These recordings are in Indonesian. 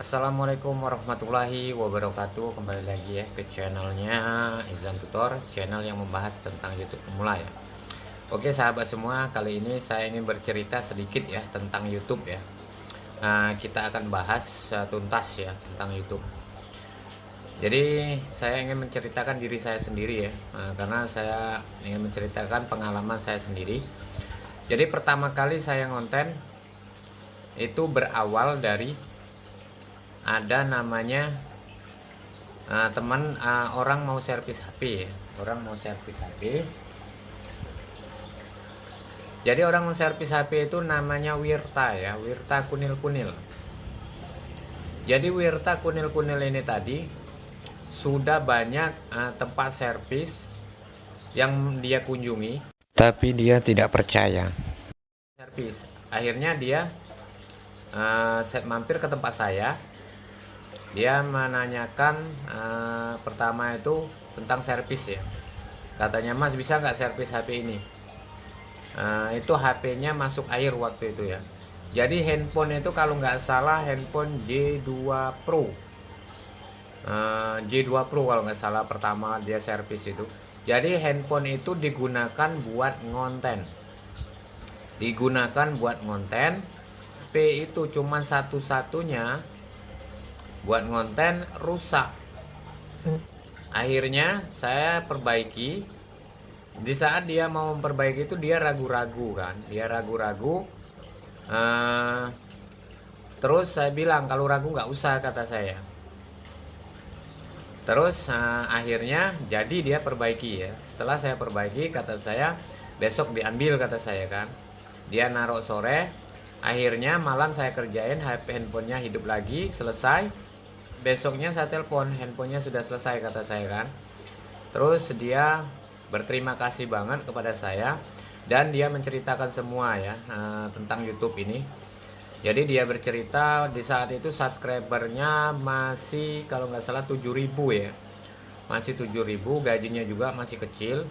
Assalamualaikum warahmatullahi wabarakatuh. Kembali lagi ya ke channelnya Izan Tutor, channel yang membahas tentang YouTube pemula ya. Oke sahabat semua, kali ini saya ingin bercerita sedikit ya tentang YouTube ya. Kita akan bahas tuntas ya tentang YouTube. Jadi saya ingin menceritakan diri saya sendiri ya, karena saya ingin menceritakan pengalaman saya sendiri. Jadi pertama kali saya ngonten itu berawal dari ada namanya teman, orang mau servis HP ya. Orang mau servis HP. Jadi orang mau servis HP itu namanya Wirta ya, Wirta Kunil-Kunil. Jadi Wirta Kunil-Kunil ini tadi sudah banyak tempat servis yang dia kunjungi, tapi dia tidak percaya servis. Akhirnya dia mampir ke tempat saya. Dia menanyakan pertama itu tentang servis ya. Katanya, "Mas, bisa nggak servis HP ini?" Itu HP-nya masuk air waktu itu ya. Jadi handphone itu kalau nggak salah handphone J2 Pro. J2 Pro kalau nggak salah pertama dia servis itu. Jadi handphone itu digunakan buat ngonten. HP itu cuman satu-satunya buat ngonten rusak. Akhirnya saya perbaiki. Di saat dia mau memperbaiki itu dia ragu-ragu kan, terus saya bilang kalau ragu nggak usah, kata saya. Terus akhirnya jadi dia perbaiki ya. Setelah saya perbaiki, kata saya besok diambil, kata saya kan. Dia naruh sore. Akhirnya malam saya kerjain, handphonenya hidup lagi, selesai. Besoknya saya telepon, handphonenya sudah selesai, kata saya kan. Terus dia berterima kasih banget kepada saya dan dia menceritakan semua ya tentang YouTube ini. Jadi dia bercerita di saat itu subscribernya masih kalau nggak salah 7.000 ya, masih 7.000, gajinya juga masih kecil.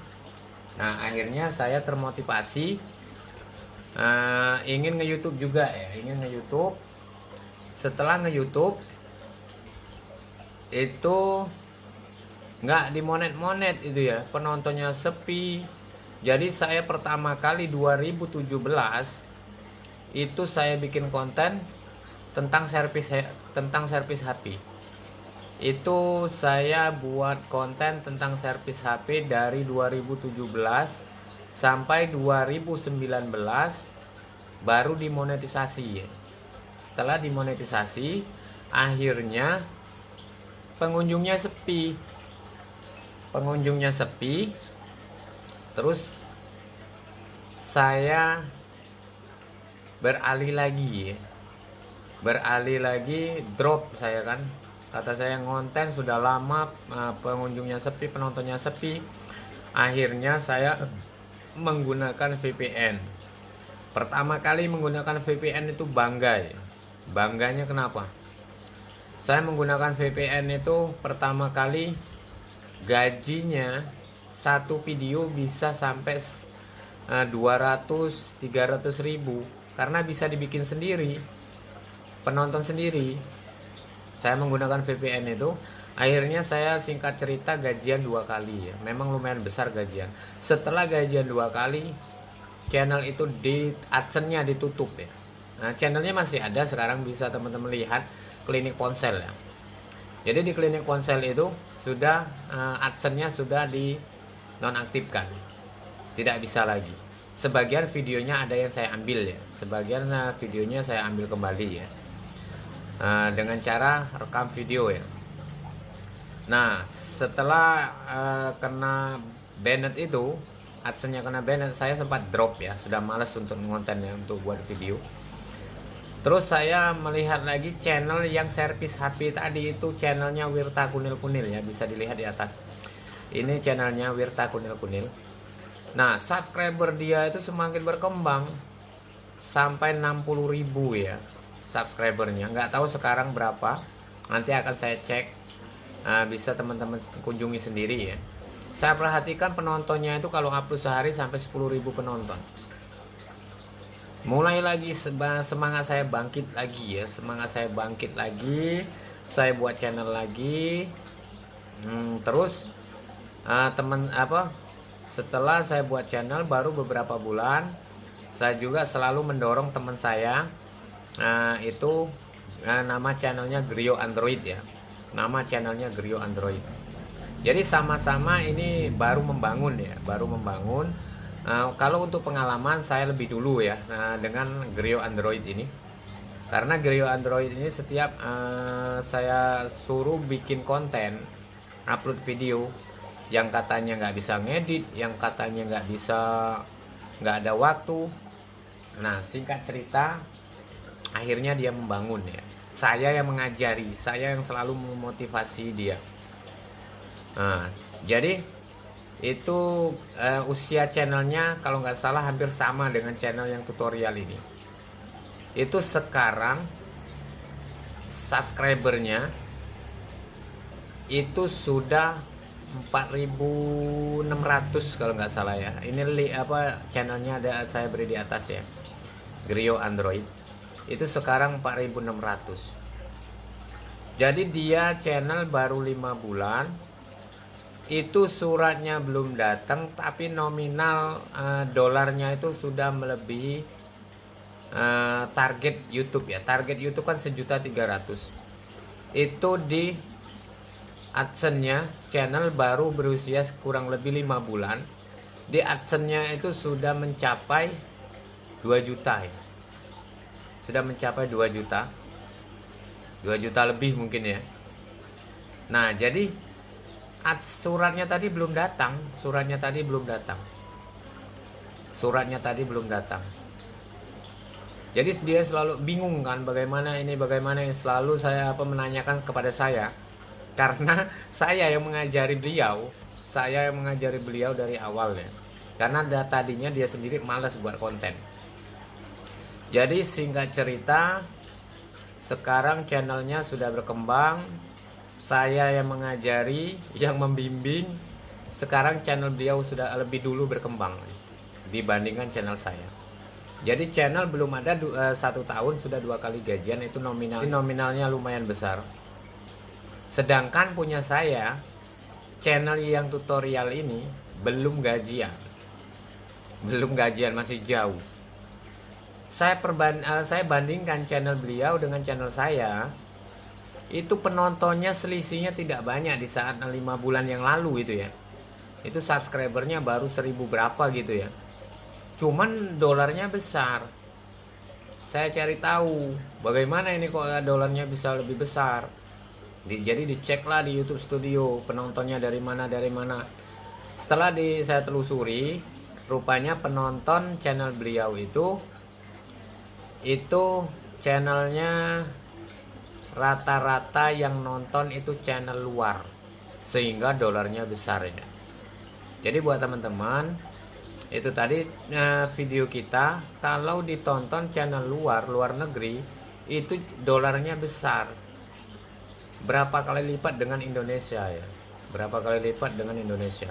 Nah akhirnya saya termotivasi ingin nge-YouTube juga ya, ingin nge-YouTube. Setelah nge-YouTube itu nggak dimonet-monet itu ya, penontonnya sepi. Jadi saya pertama kali 2017 itu saya bikin konten tentang servis HP. Itu saya buat konten tentang servis HP dari 2017 sampai 2019 baru dimonetisasi ya. Setelah dimonetisasi akhirnya pengunjungnya sepi. Terus saya beralih lagi drop saya kan. Kata saya ngonten sudah lama, pengunjungnya sepi, penontonnya sepi. Akhirnya saya menggunakan VPN. Pertama kali menggunakan VPN itu bangga ya. Bangganya kenapa? Saya menggunakan VPN itu pertama kali gajinya satu video bisa sampai 200-300 ribu karena bisa dibikin sendiri, penonton sendiri. Saya menggunakan VPN itu. Akhirnya saya singkat cerita gajian 2 kali ya. Memang lumayan besar gajian. Setelah gajian 2 kali, channel itu di AdSense-nya ditutup ya. Nah, channelnya masih ada sekarang, bisa teman-teman lihat Klinik Ponsel ya. Jadi di Klinik Ponsel itu sudah AdSense-nya sudah dinonaktifkan, tidak bisa lagi. Sebagian videonya ada yang saya ambil ya, sebagian videonya saya ambil kembali ya, dengan cara rekam video ya. Nah setelah kena banned itu, AdSense-nya kena banned, saya sempat drop ya, sudah males untuk ngontennya, untuk buat video. Terus saya melihat lagi channel yang servis HP tadi, itu channelnya Wirta Kunil-Kunil ya, bisa dilihat di atas. Ini channelnya Wirta Kunil-Kunil. Nah subscriber dia itu semakin berkembang sampai 60.000 ya subscribernya. Nggak tahu sekarang berapa, nanti akan saya cek. Bisa teman-teman kunjungi sendiri ya. Saya perhatikan penontonnya itu kalau upload sehari sampai 10.000 penonton. mulai lagi semangat saya bangkit lagi ya, semangat saya bangkit lagi, saya buat channel lagi. Terus teman apa, setelah saya buat channel baru beberapa bulan, saya juga selalu mendorong teman saya, itu nama channelnya Grio Android ya, nama channelnya Grio Android. Jadi sama-sama ini baru membangun ya, baru membangun. Kalau untuk pengalaman saya lebih dulu ya, dengan Grio Android ini, karena Grio Android ini setiap saya suruh bikin konten, upload video, yang katanya nggak bisa ngedit, yang katanya nggak ada waktu. Nah, singkat cerita, akhirnya dia membangun ya. Saya yang mengajari, saya yang selalu memotivasi dia. Nah, jadi itu usia channelnya kalau nggak salah hampir sama dengan channel yang tutorial ini. Itu sekarang subscribernya itu sudah 4.600 kalau nggak salah ya. Ini channelnya ada, saya beri di atas ya, Grio Android. Itu sekarang 4.600. Jadi dia channel baru 5 bulan. Itu suratnya belum datang, tapi nominal dolarnya itu sudah melebihi target YouTube ya. Target YouTube kan 1.300.000. Itu di AdSense-nya, channel baru berusia kurang lebih 5 bulan. Di AdSense-nya itu sudah mencapai 2 juta ya. Sudah mencapai 2 juta. 2 juta lebih mungkin ya. Nah, jadi suratnya tadi belum datang, suratnya tadi belum datang. Suratnya tadi belum datang. Jadi dia selalu bingung kan, bagaimana ini, bagaimana yang selalu saya menanyakan kepada saya. Karena saya yang mengajari beliau, dari awal ya. Karena tadinya dia sendiri malas buat konten. Jadi singkat cerita, sekarang channelnya sudah berkembang. Saya yang mengajari, yang membimbing. Sekarang channel beliau sudah lebih dulu berkembang dibandingkan channel saya. Jadi channel belum ada 1 tahun sudah 2 kali gajian. Itu nominalnya lumayan besar. Sedangkan punya saya, channel yang tutorial ini belum gajian. Belum gajian, masih jauh. Saya bandingkan channel beliau dengan channel saya. Itu penontonnya selisihnya tidak banyak di saat 5 bulan yang lalu itu ya. Itu subscribernya baru 1.000 berapa gitu ya. Cuman dolarnya besar. Saya cari tahu bagaimana ini kok dolarnya bisa lebih besar. Jadi diceklah di YouTube Studio penontonnya dari mana. Setelah saya telusuri, rupanya penonton channel beliau itu channelnya rata-rata yang nonton itu channel luar, sehingga dolarnya besar ya. Jadi buat teman-teman, itu tadi video kita kalau ditonton channel luar negeri, itu dolarnya besar. Berapa kali lipat dengan Indonesia ya? Berapa kali lipat dengan Indonesia?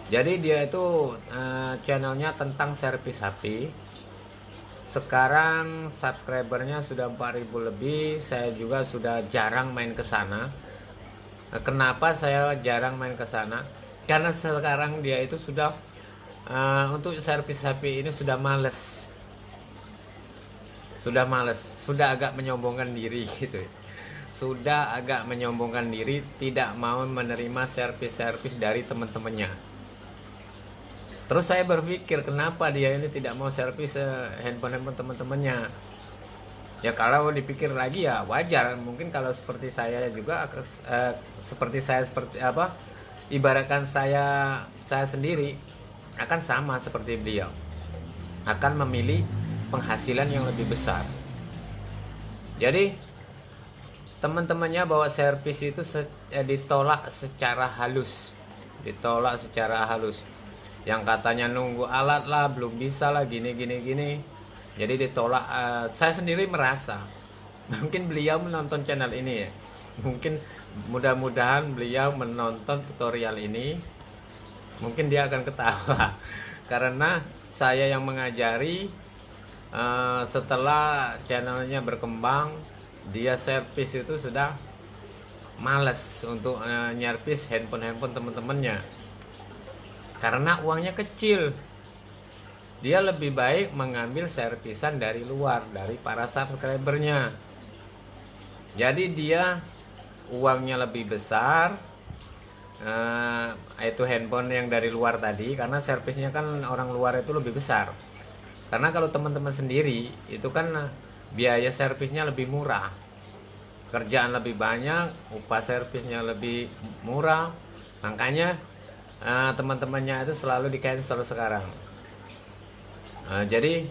Jadi dia itu channelnya tentang servis HP. Sekarang subscribernya sudah 4.000 lebih. Saya juga sudah jarang main ke sana. Kenapa saya jarang main ke sana? Karena sekarang dia itu sudah untuk servis HP ini sudah males. Sudah agak menyombongkan diri gitu. Sudah agak menyombongkan diri, tidak mau menerima servis-servis dari teman-temannya. Terus saya berpikir kenapa dia ini tidak mau servis handphone teman-temannya. Ya kalau dipikir lagi ya wajar. Mungkin kalau seperti saya juga seperti ibaratkan saya sendiri akan sama seperti beliau. Akan memilih penghasilan yang lebih besar. Jadi teman-temannya bawa servis itu ditolak secara halus. Yang katanya nunggu alat lah, belum bisa lah, gini. Jadi ditolak. Saya sendiri merasa mungkin beliau menonton channel ini ya. Mungkin mudah-mudahan beliau menonton tutorial ini. Mungkin dia akan ketawa karena saya yang mengajari, setelah channelnya berkembang, dia servis itu sudah males untuk nyervis handphone teman-temannya karena uangnya kecil. Dia lebih baik mengambil servisan dari luar, dari para subscribernya. Jadi dia uangnya lebih besar, itu handphone yang dari luar tadi, karena servisnya kan orang luar itu lebih besar. Karena kalau teman-teman sendiri itu kan biaya servisnya lebih murah, kerjaan lebih banyak, upah servisnya lebih murah, makanya teman-temannya itu selalu di cancel sekarang. Jadi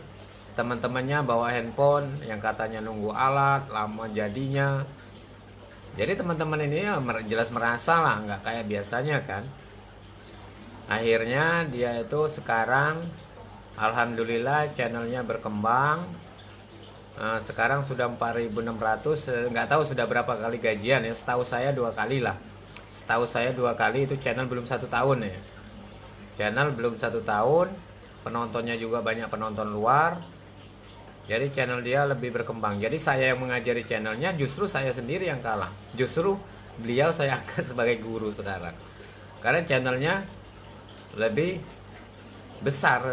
teman-temannya bawa handphone yang katanya nunggu alat lama jadinya. Jadi teman-teman ini ya jelas merasa lah nggak kayak biasanya kan. Akhirnya dia itu sekarang alhamdulillah channelnya berkembang. Sekarang sudah 4.600, nggak tahu sudah berapa kali gajian ya. Setahu saya 2 kali lah. Setahu saya 2 kali, itu channel belum 1 tahun ya. Channel belum 1 tahun, penontonnya juga banyak penonton luar. Jadi channel dia lebih berkembang. Jadi saya yang mengajari channelnya, justru saya sendiri yang kalah. Justru beliau saya angkat sebagai guru sekarang. Karena channelnya lebih besar.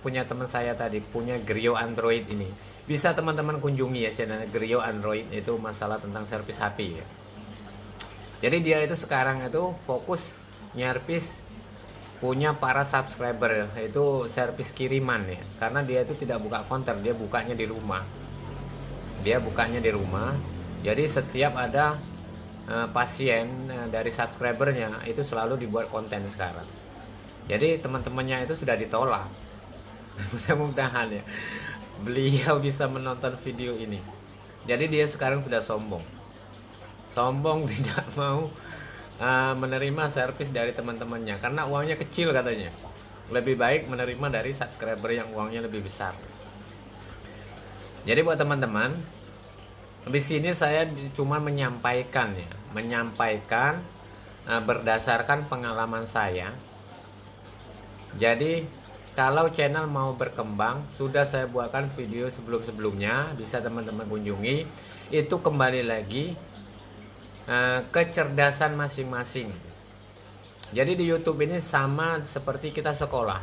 Punya teman saya tadi, punya Grio Android ini. Bisa teman-teman kunjungi ya channel Grio Android, itu masalah tentang servis HP ya. Jadi dia itu sekarang itu fokus nyervis punya para subscriber, itu servis kiriman ya. Karena dia itu tidak buka konter, dia bukanya di rumah. Jadi setiap ada pasien dari subscribernya itu selalu dibuat konten sekarang. Jadi teman-temannya itu sudah ditolak. Mudah-mudahan ya beliau bisa menonton video ini. Jadi dia sekarang sudah sombong tidak mau menerima servis dari teman-temannya karena uangnya kecil katanya. Lebih baik menerima dari subscriber yang uangnya lebih besar. Jadi buat teman-teman, di sini saya cuma menyampaikan berdasarkan pengalaman saya. Jadi kalau channel mau berkembang, sudah saya buatkan video sebelum-sebelumnya, bisa teman-teman kunjungi. Itu kembali lagi kecerdasan masing-masing. Jadi di YouTube ini sama seperti kita sekolah.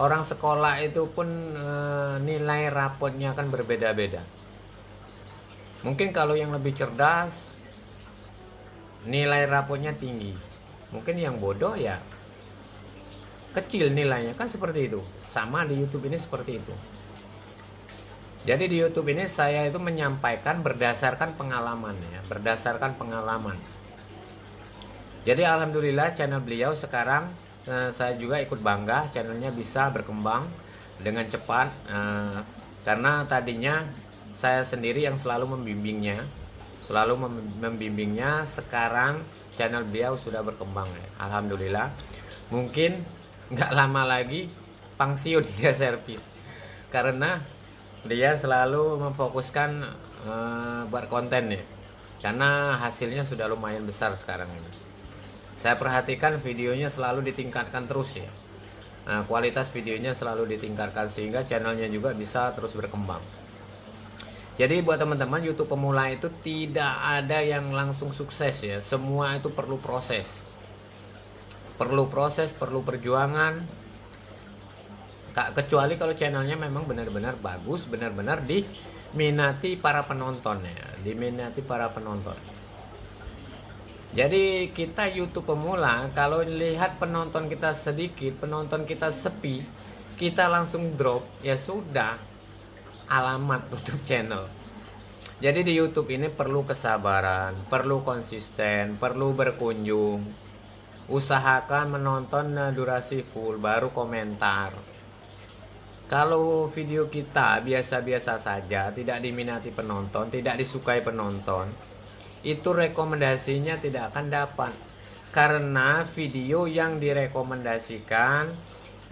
Orang sekolah itu pun nilai rapotnya akan berbeda-beda. Mungkin kalau yang lebih cerdas nilai rapotnya tinggi. Mungkin yang bodoh ya kecil nilainya, kan seperti itu. Sama di YouTube ini seperti itu. Jadi di YouTube ini saya itu menyampaikan berdasarkan pengalaman ya, Jadi alhamdulillah channel beliau sekarang saya juga ikut bangga channelnya bisa berkembang dengan cepat, karena tadinya saya sendiri yang selalu membimbingnya. Sekarang channel beliau sudah berkembang ya. Alhamdulillah. Mungkin nggak lama lagi pensiun dia servis, karena dia selalu memfokuskan buat konten ya, karena hasilnya sudah lumayan besar sekarang ini. Saya perhatikan videonya selalu ditingkatkan terus ya, kualitas videonya selalu ditingkatkan sehingga channelnya juga bisa terus berkembang. Jadi buat teman-teman YouTube pemula itu tidak ada yang langsung sukses ya, semua itu perlu proses, perlu perjuangan. Kecuali kalau channelnya memang benar-benar bagus, benar-benar diminati para penonton ya, Jadi kita YouTube pemula, kalau lihat penonton kita sedikit, penonton kita sepi, kita langsung drop, ya sudah, alamat tutup channel. Jadi di YouTube ini perlu kesabaran, perlu konsisten, perlu berkunjung. Usahakan menonton durasi full, baru komentar. Kalau video kita biasa-biasa saja, tidak diminati penonton, tidak disukai penonton, itu rekomendasinya tidak akan dapat. Karena video yang direkomendasikan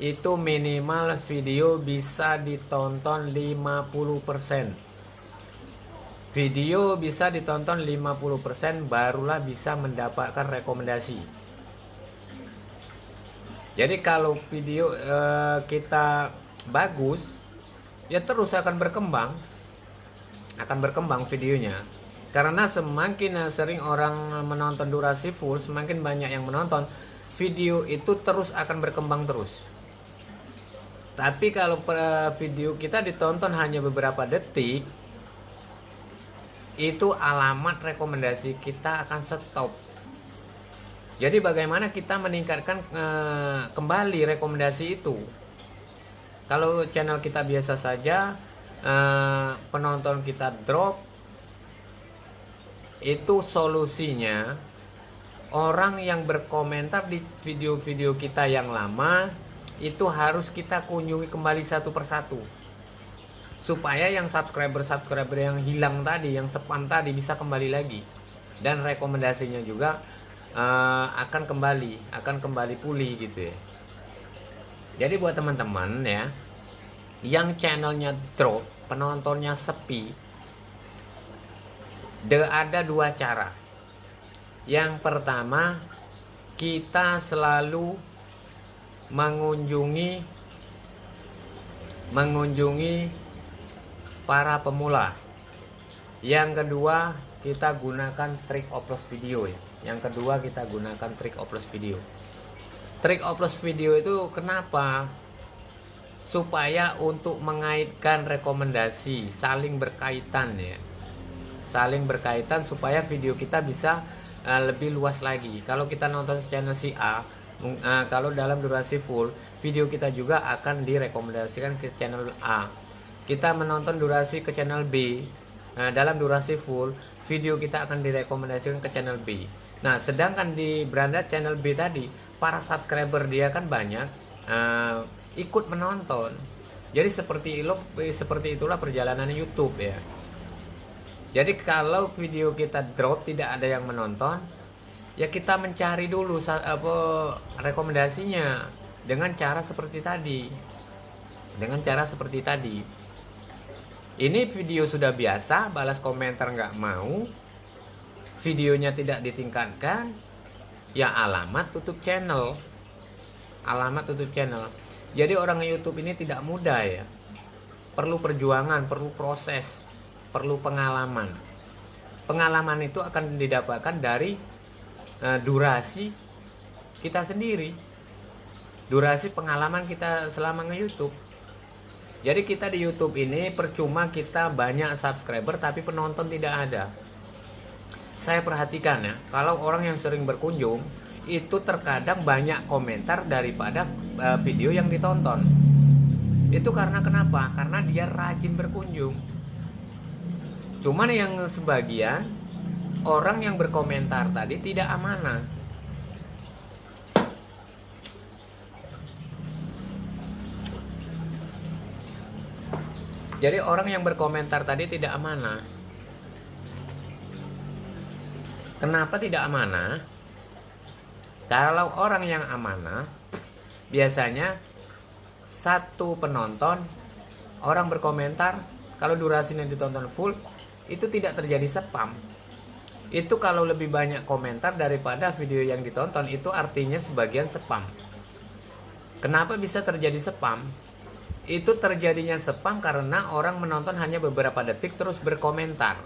itu minimal video bisa ditonton 50%. Video bisa ditonton 50% barulah bisa mendapatkan rekomendasi. Jadi kalau video kita bagus, ya terus akan berkembang videonya. Karena semakin sering orang menonton durasi full, semakin banyak yang menonton, video itu terus akan berkembang terus. Tapi kalau video kita ditonton hanya beberapa detik, itu alamat rekomendasi kita akan stop. Jadi bagaimana kita meningkatkan kembali rekomendasi itu? Kalau channel kita biasa saja, penonton kita drop, itu solusinya orang yang berkomentar di video-video kita yang lama itu harus kita kunjungi kembali satu persatu, supaya yang subscriber yang hilang tadi, yang spam tadi bisa kembali lagi, dan rekomendasinya juga akan kembali pulih gitu ya. Jadi buat teman-teman ya, yang channelnya drop, penontonnya sepi, ada dua cara. Yang pertama, kita selalu mengunjungi para pemula. Yang kedua, kita gunakan trik upload video ya. Trik upload video itu kenapa? Supaya untuk mengaitkan rekomendasi, saling berkaitan ya. Saling berkaitan supaya video kita bisa lebih luas lagi. Kalau kita nonton channel si A, kalau dalam durasi full, video kita juga akan direkomendasikan ke channel A. Kita menonton durasi ke channel B, dalam durasi full, video kita akan direkomendasikan ke channel B. Nah, sedangkan di beranda channel B tadi, para subscriber dia kan banyak, ikut menonton. Jadi seperti itulah perjalanan YouTube ya. Jadi kalau video kita drop, tidak ada yang menonton, ya kita mencari dulu rekomendasinya dengan cara seperti tadi. Ini video sudah biasa, balas komentar nggak mau, videonya tidak ditingkatkan, ya alamat tutup channel. Jadi orang YouTube ini tidak mudah ya, perlu perjuangan, perlu proses, perlu pengalaman. Pengalaman itu akan didapatkan dari durasi kita sendiri, durasi pengalaman kita selama nge-YouTube. Jadi kita di YouTube ini percuma kita banyak subscriber tapi penonton tidak ada. Saya perhatikan ya, kalau orang yang sering berkunjung itu terkadang banyak komentar daripada video yang ditonton. Itu karena kenapa? Karena dia rajin berkunjung. Cuman yang sebagian orang yang berkomentar tadi tidak amanah. Jadi orang yang berkomentar tadi tidak amanah. Kenapa tidak amanah? Kalau orang yang amanah, biasanya satu penonton, orang berkomentar, kalau durasinya ditonton full, itu tidak terjadi spam. Itu kalau lebih banyak komentar daripada video yang ditonton, itu artinya sebagian spam. Kenapa bisa terjadi spam? Itu terjadinya spam karena orang menonton hanya beberapa detik terus berkomentar.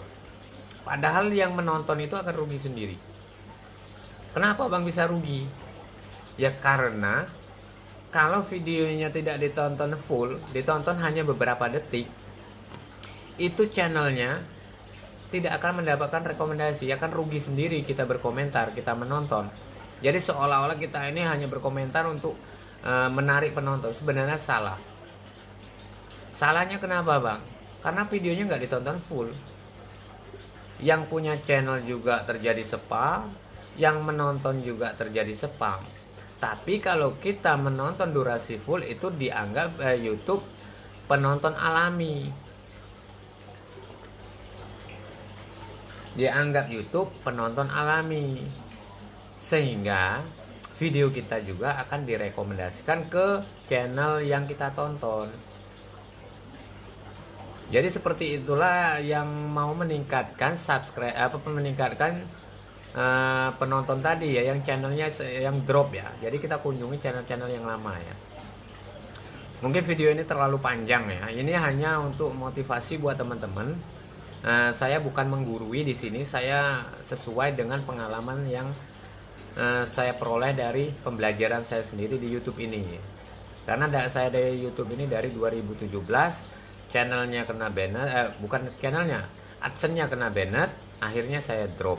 Padahal yang menonton itu akan rugi sendiri. Kenapa Bang bisa rugi? Ya karena kalau videonya tidak ditonton full, ditonton hanya beberapa detik, itu channelnya tidak akan mendapatkan rekomendasi, akan rugi sendiri kita berkomentar, kita menonton. Jadi seolah-olah kita ini hanya berkomentar untuk menarik penonton. Sebenarnya salah. Salahnya kenapa Bang? Karena videonya nggak ditonton full. Yang punya channel juga terjadi spam, yang menonton juga terjadi spam. Tapi kalau kita menonton durasi full, itu dianggap YouTube penonton alami. Dianggap YouTube penonton alami. Sehingga video kita juga akan direkomendasikan ke channel yang kita tonton. Jadi seperti itulah yang mau meningkatkan penonton tadi ya, yang channelnya yang drop ya. Jadi kita kunjungi channel-channel yang lama ya. Mungkin video ini terlalu panjang ya. Ini hanya untuk motivasi buat teman-teman. Saya bukan menggurui di sini, saya sesuai dengan pengalaman yang saya peroleh dari pembelajaran saya sendiri di YouTube ini. Karena saya dari YouTube ini dari 2017, channelnya kena banned, bukan channelnya, AdSense-nya kena banned, akhirnya saya drop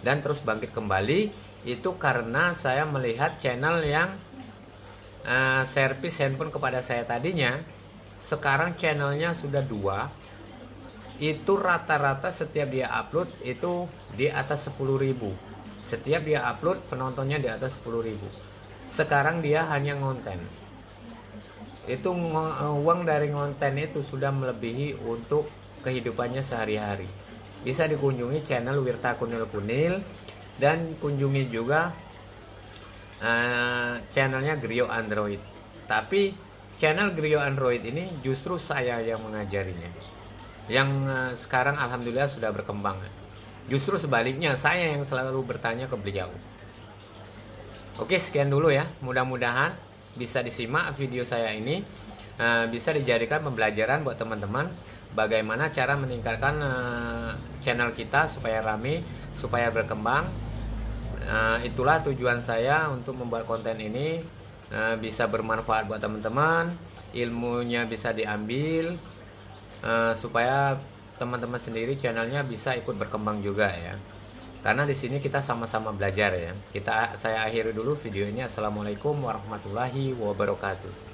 dan terus bangkit kembali. Itu karena saya melihat channel yang servis handphone kepada saya tadinya, sekarang channelnya sudah 2. Itu rata-rata setiap dia upload itu di atas 10.000. Setiap dia upload penontonnya di atas 10.000. Sekarang dia hanya ngonten. Itu uang dari ngonten itu sudah melebihi untuk kehidupannya sehari-hari. Bisa dikunjungi channel Wirta Kunil Kunil dan kunjungi juga channelnya Griot Android. Tapi channel Griot Android ini justru saya yang mengajarinya, yang sekarang alhamdulillah sudah berkembang. Justru sebaliknya, saya yang selalu bertanya ke beliau. Oke, sekian dulu ya. Mudah-mudahan bisa disimak video saya ini, bisa dijadikan pembelajaran buat teman-teman bagaimana cara meningkatkan channel kita supaya rame, supaya berkembang. Itulah tujuan saya untuk membuat konten ini, bisa bermanfaat buat teman-teman, ilmunya bisa diambil, supaya teman-teman sendiri channelnya bisa ikut berkembang juga ya. Karena di sini kita sama-sama belajar ya. Saya akhiri dulu video ini. Assalamualaikum warahmatullahi wabarakatuh.